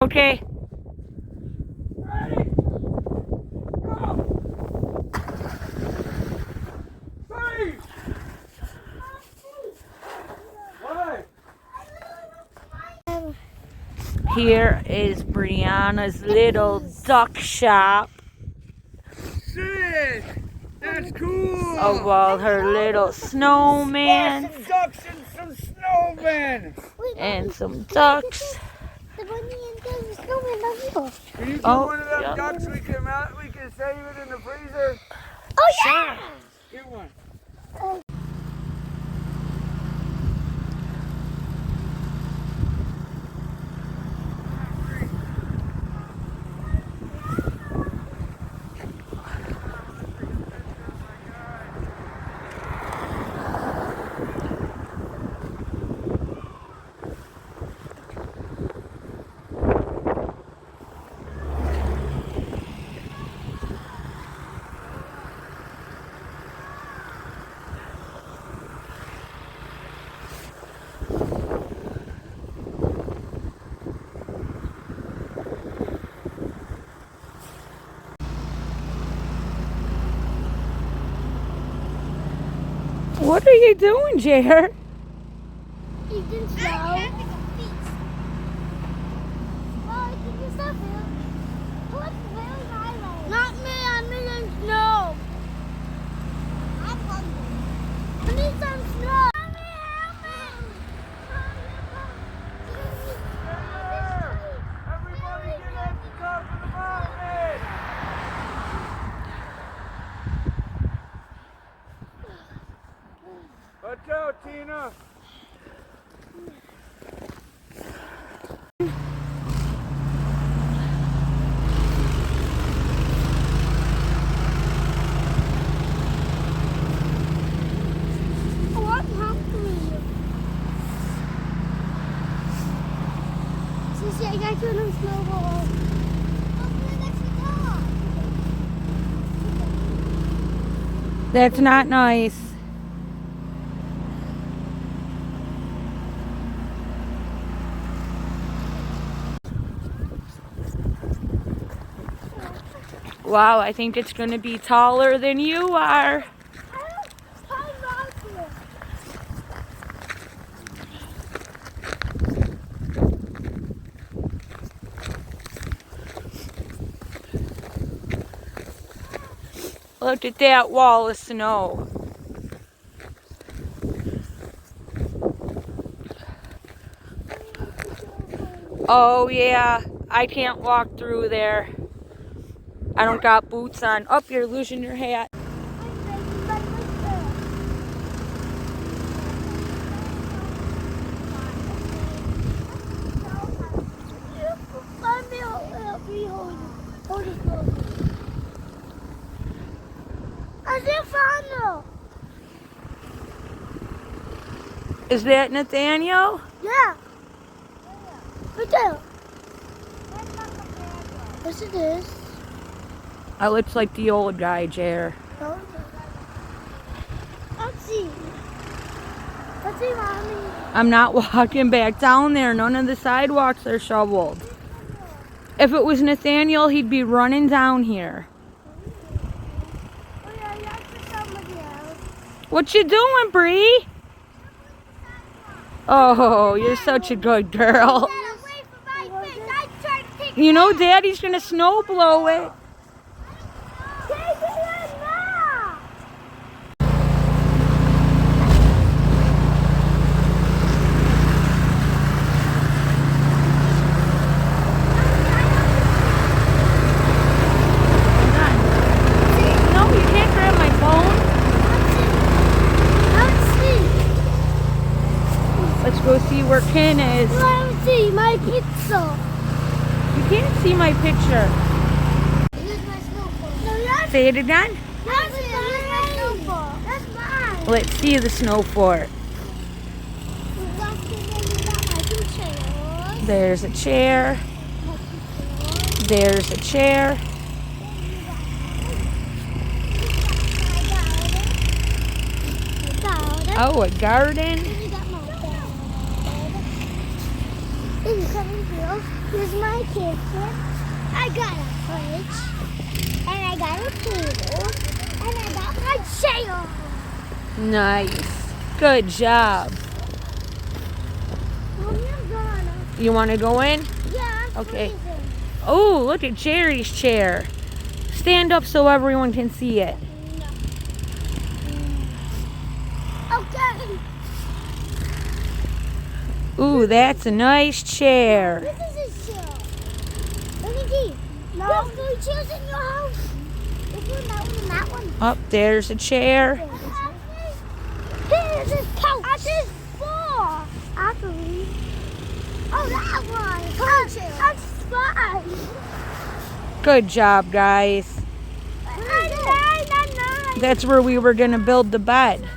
Okay. Ready? Go! Freeze! Why? Here is Brianna's little duck shop. Sick! That's cool! Of all her little snowman. Some ducks and some snowmen! And some ducks. The bunny and the snowman are here. Can you get Oh, one of them yeah. ducks we can save it in the freezer? Oh yeah! Get one. What are you doing, Jer? Eating snow. Not me, I'm in snow. I'm hungry. I need some snow. Mommy, help me. Everybody get at the top of the mountain! Watch out, Tina! Oh, I'm hungry. Sissy, I got you a snowball. That's not nice. Wow, I think it's going to be taller than you are. Look at that wall of snow. Oh yeah, I can't walk through there. I don't got boots on. Oh, you're losing your hat. Is that Nathaniel? Yeah. Right there. Yes, it is. That looks like the old guy, Jer. Let's see. Let's see, Mommy. I'm not walking back down there. None of the sidewalks are shoveled. If it was Nathaniel, he'd be running down here. Oh, yeah, you have to somebody else. What you doing, Bree? Oh, you're such a good girl. You know Daddy's gonna snow blow it. No, you can't grab my phone. Let's go see where Ken is. Let's see my pizza. You can't see my picture. Here's my snowball. Say it again. That's my snowball. That's mine. Let's see the snow fort. There's a chair. There's a chair. Oh, a garden. Is it coming through? Here's my kitchen. I got a fridge. And I got a table. And I got my chair. Nice. Good job. Mommy, I'm gonna. You want to go in? Yeah, I'm Okay. freezing. Oh, look at Jerry's chair. Stand up so everyone can see it. No. Okay. Ooh, that's a nice chair. This is a chair. Let me see. No. You have 3 chairs in your house. This one, that one, and that one. Up there's a chair. Here's a couch. There's 4. I believe. Oh, that one. That's 5. Good job, guys. Nine. That's where we were going to build the bed.